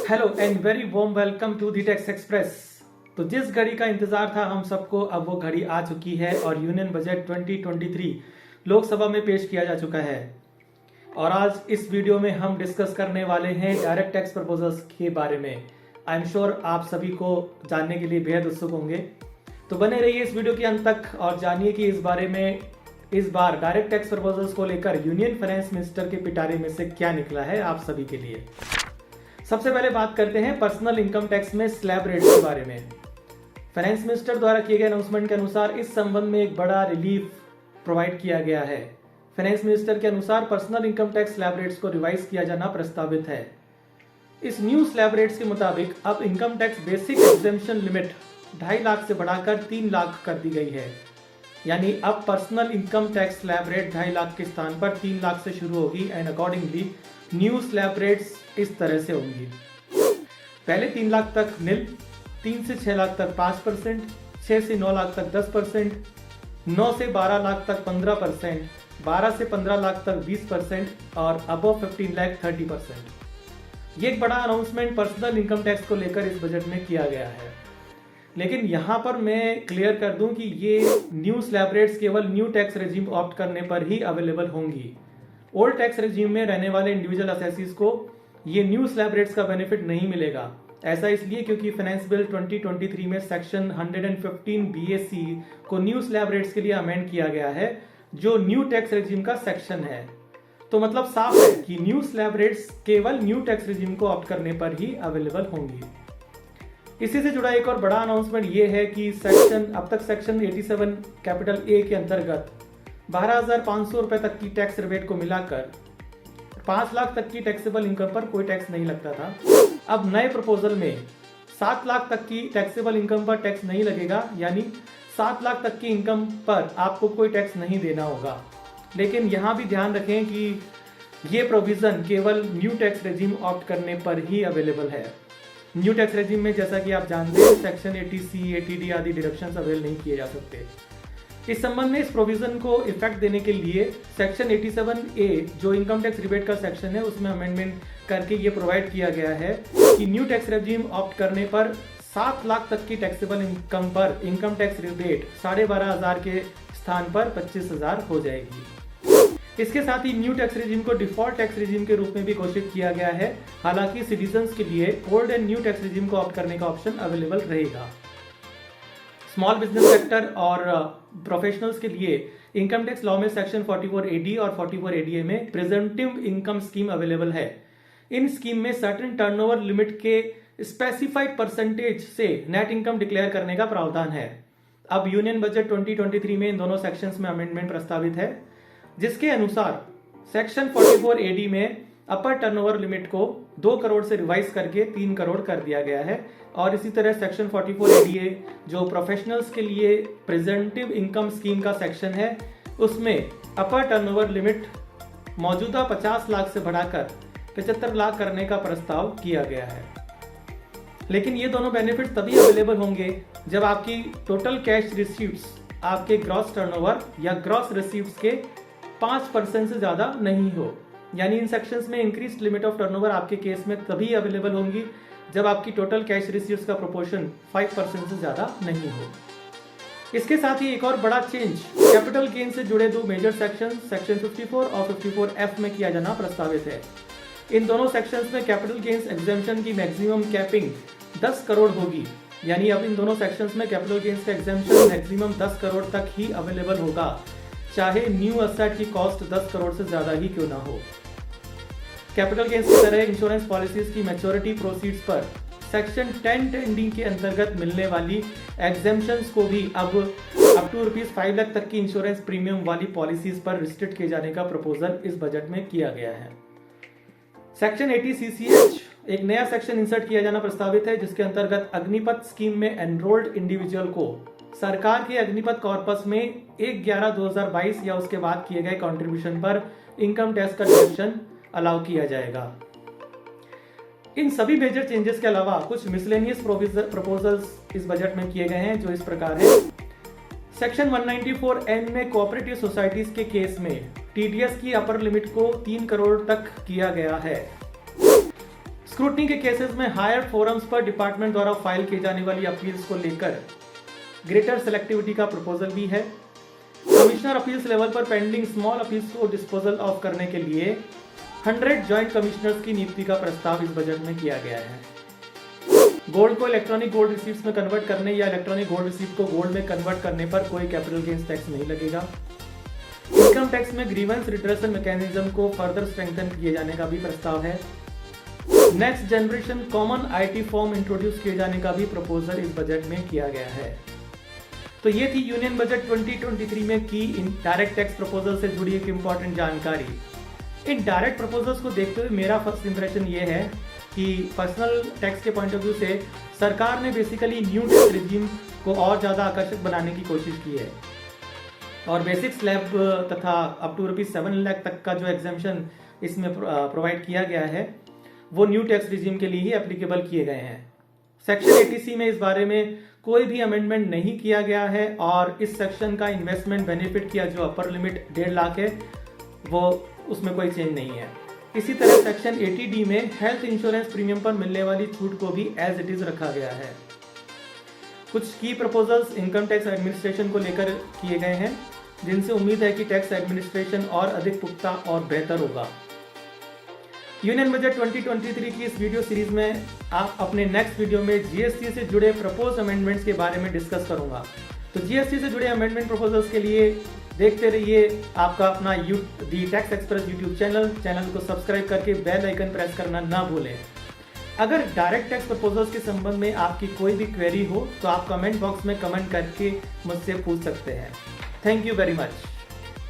Hello and very warm welcome to the tax express. तो जिस घड़ी का इंतजार था हम सबको, अब वो घड़ी आ चुकी है और यूनियन बजट 2023 लोकसभा में पेश किया जा चुका है। और आज इस वीडियो में हम डिस्कस करने वाले हैं डायरेक्ट टैक्स प्रपोजल्स के बारे में। आई एम श्योर आप सभी को जानने के लिए बेहद उत्सुक होंगे, तो बने रहिए इस वीडियो के अंत तक और जानिए कि इस बार डायरेक्ट टैक्स प्रपोजल्स को लेकर यूनियन फाइनेंस मिनिस्टर के पिटारे में से क्या निकला है आप सभी के लिए। सबसे पहले बात करते हैं पर्सनल इनकम टैक्स में स्लैब रेट के बारे में। फाइनेंस मिनिस्टर द्वारा किए गए अनाउंसमेंट के अनुसार इस संबंध में एक बड़ा रिलीफ प्रोवाइड किया गया है। फाइनेंस मिनिस्टर के अनुसार personal income tax slab rates को रिवाइज किया जाना प्रस्तावित है। इस न्यू स्लैब रेट्स के मुताबिक अब income tax basic exemption limit 2.5 lakh से बढ़ाकर 3 लाख कर दी गई है। यानी अब personal income tax slab rate 2.5 lakh के स्थान पर 3 लाख से शुरू होगी and accordingly new slab rates इस तरह से होंगी। पहले 3 लाख तक निल, 3 से 6 लाख तक 5%, 6 से 9 लाख तक 10%, 9 से 12 लाख तक 15%, 12 से 15 लाख तक 20% और अबव 15 लाख 30%। ये एक बड़ा अनाउंसमेंट पर्सनल इनकम टैक्स को लेकर इस बजट में किया गया है। लेकिन यहाँ पर मैं क्लियर कर दूं कि ये न्यू स्लैब रेट्स केवल न्यू टैक्स रेजिम ऑप्ट करने पर ही अवेलेबल होंगी। ओल्ड टैक्स रेजिम में रहने वाले इंडिविजुअल असेसीज को ये न्यू स्लैब रेट्स का बेनिफिट नहीं मिलेगा। ऐसा इसलिए क्योंकि फाइनेंस बिल 2023 में सेक्शन 115 BAC को न्यू स्लैब रेट्स के लिए अमेंड किया गया है, जो न्यू टैक्स रेजिम का सेक्शन है। तो मतलब साफ है कि न्यू स्लैब रेट्स केवल न्यू टैक्स रेजिम को ऑप्ट करने पर ही अवेलेबल होंगी। इसी से जुड़ा एक और बड़ा अनाउंसमेंट ये है कि अब तक सेक्शन 87 कैपिटल A के अंतर्गत 12,500 रुपए तक की टैक्स रिबेट को मिलाकर 5 लाख तक की टैक्सेबल इनकम पर कोई टैक्स नहीं लगता था। अब नए प्रपोजल में 7 लाख तक की टैक्सेबल इनकम पर टैक्स नहीं लगेगा, यानी 7 लाख तक की इनकम पर आपको कोई टैक्स नहीं देना होगा। लेकिन यहाँ भी ध्यान रखें कि ये प्रोविजन केवल न्यू टैक्स रेजिम ऑप्ट करने पर ही अवेलेबल है। न्यू टैक्स रेजिम में जैसा कि आप जानते हैं सेक्शन 80C, 80D आदि डिडक्शंस अवेल नहीं किए जा सकते। इस संबंध में इस प्रोविजन को इफेक्ट देने के लिए सेक्शन 87A जो इनकम टैक्स रिबेट का सेक्शन है उसमें अमेंडमेंट करके ये प्रोवाइड किया गया है कि न्यू टैक्स रेजिम ऑप्ट करने पर 7 लाख तक की टैक्सेबल इनकम पर इनकम टैक्स रिबेट 12,500 के स्थान पर 25,000 हो जाएगी। इसके साथ ही न्यू टैक्स रेजिम को डिफॉल्ट टैक्स रेजिम के रूप में भी घोषित किया गया है। हालांकि सिटीजन्स के लिए old and new tax regime को ऑप्ट करने का ऑप्शन अवेलेबल रहेगा। स्मॉल बिजनेस सेक्टर और प्रोफेशनल्स के लिए इनकम टैक्स लॉ में सेक्शन 44AD और 44ADA में प्रेजेंटिव इनकम स्कीम अवेलेबल है। इन स्कीम में सर्टेन टर्नओवर लिमिट के स्पेसिफाइड परसेंटेज से नेट इनकम डिक्लेयर करने का प्रावधान है। अब यूनियन बजट 2023 में इन दोनों सेक्शंस में अमेंडमेंट प्रस्तावित है, जिसके अनुसार सेक्शन 44AD में अपर टर्नओवर लिमिट को 2 करोड़ से रिवाइज करके 3 करोड़ कर दिया गया है। और इसी तरह सेक्शन 44ADA जो प्रोफेशनल्स के लिए प्रेजेंटिव इनकम स्कीम का सेक्शन है, उसमें अपर टर्नओवर लिमिट मौजूदा 50 लाख से बढ़ाकर 75 लाख करने का प्रस्ताव किया गया है। लेकिन ये दोनों बेनिफिट तभी अवेलेबल होंगे जब आपकी टोटल कैश रिसीव्स आपके ग्रॉस टर्नओवर या ग्रॉस रिसीव्स के 5% से ज्यादा नहीं हो। यानी इन सेक्शंस में इंक्रीज लिमिट ऑफ टर्नओवर आपके केस में तभी अवेलेबल होंगी जब आपकी टोटल कैश रिसीव्स का प्रोपोर्शन 5% से ज्यादा नहीं हो। इसके साथ ही एक और बड़ा चेंज कैपिटल गेन से जुड़े 2 मेजर सेक्शन 54 और 54F में किया जाना प्रस्तावित है। इन दोनों सेक्शंस में कैपिटल गेन्स एग्जेम्पशन की मैक्सिमम कैपिंग 10 करोड़ होगी। यानी अब इन दोनों सेक्शंस में कैपिटल गेन्स का एग्जेम्पशन मैक्सिमम 10 करोड़ तक ही अवेलेबल होगा, चाहे न्यू असेट की कॉस्ट 10 करोड़ से ज्यादा ही क्यों ना हो। कैपिटल गेन्स की तरह इंश्योरेंस पॉलिसीज की मैच्योरिटी प्रोसीड्स पर सेक्शन 1010D के अंतर्गत मिलने वाली एग्जेम्पशंस को भी अब टू ₹5 लाख तक की इंश्योरेंस प्रीमियम वाली पॉलिसीज पर रिस्ट्रिक्ट किए जाने का प्रपोजल इस बजट में किया गया है। सेक्शन 80CCH एक नया सेक्शन इंसर्ट किया जाना प्रस्तावित है, जिसके अंतर्गत अग्निपथ स्कीम में एनरोल्ड इंडिविजुअल को सरकार के अग्निपथ कॉर्पस में 1/11/2022 या उसके बाद किए गए कंट्रीब्यूशन पर इनकम टैक्स का डिडक्शन अलाउ किया जाएगा। इन सभी मेजर चेंजेस के अलावा कुछ मिसलेनियस प्रपोजल्स इस बजट में किए गए हैं, जो इस प्रकार है। सेक्शन 194N में कोऑपरेटिव सोसाइटीज के केस में TDS की अपर लिमिट को 3 करोड़ तक किया गया है। स्क्रूटनी के केसेस में हायर फोरम्स पर डिपार्टमेंट द्वारा फाइल की जाने वाली अपील्स को लेकर ग्रेटर सेलेक्टिविटी का प्रपोजल भी है। कमिश्नर अपील्स लेवल पर पेंडिंग स्मॉल अपील्स को डिस्पोजल ऑफ करने के लिए 100 जॉइंट कमिश्नर्स की नियुक्ति का प्रस्ताव इस बजट में किया गया है। गोल्ड को इलेक्ट्रॉनिक गोल्ड रिसीप्ट्स में कन्वर्ट करने या इलेक्ट्रॉनिक गोल्ड रिसीप्ट को गोल्ड में कन्वर्ट करने पर कोई कैपिटल गेन्स टैक्स नहीं लगेगा। इनकम टैक्स में ग्रीवेंस रिड्रेसल मैकेनिज्म को फर्दर स्ट्रेंथन किए जाने का भी प्रस्ताव है। Next generation common IT form introduce किए जाने का भी प्रपोजल इस बजट में किया गया है। तो ये थी यूनियन बजट 2023 में की इन डायरेक्ट टैक्स प्रपोजल से जुड़ी एक इंपॉर्टेंट जानकारी। इन डायरेक्ट प्रपोजल्स को देखते हुए मेरा फर्स्ट इंप्रेशन ये है कि पर्सनल टैक्स के पॉइंट ऑफ व्यू से सरकार ने बेसिकली न्यू टैक्स रिजीम को और ज़्यादा आकर्षक बनाने की कोशिश की है और बेसिक स्लैब तथा अप टू ₹7 लाख तक का जो एग्जाम्पशन इसमें प्रोवाइड किया गया है वो न्यू टैक्स रिजीम के लिए ही एप्लीकेबल किए गए हैं। सेक्शन 80C में इस बारे में कोई भी अमेंडमेंट नहीं किया गया है और इस सेक्शन का इन्वेस्टमेंट बेनिफिट की जो अपर लिमिट 1.5 लाख है वो उसमें कोई चेंज नहीं है। इसी तरह सेक्शन 80D में हेल्थ इंश्योरेंस प्रीमियम पर मिलने वाली छूट को भी एज इट इज रखा गया है। कुछ की प्रपोजल्स इनकम टैक्स एडमिनिस्ट्रेशन को लेकर किए गए हैं जिनसे उम्मीद है कि टैक्स एडमिनिस्ट्रेशन और अधिक पुख्ता और बेहतर होगा। यूनियन बजट 2023 की इस वीडियो सीरीज में आप अपने नेक्स्ट वीडियो में जीएसटी से जुड़े प्रपोज अमेंडमेंट्स के बारे में डिस्कस करूंगा। तो जीएसटी से जुड़े अमेंडमेंट प्रपोजल्स के लिए देखते रहिए आपका अपना दी टैक्स एक्सप्रेस यूट्यूब चैनल को सब्सक्राइब करके बेल आइकन प्रेस करना ना भूलें। अगर डायरेक्ट टैक्स प्रपोजल्स के संबंध में आपकी कोई भी क्वेरी हो तो आप कमेंट बॉक्स में कमेंट करके मुझसे पूछ सकते हैं। Thank you very much.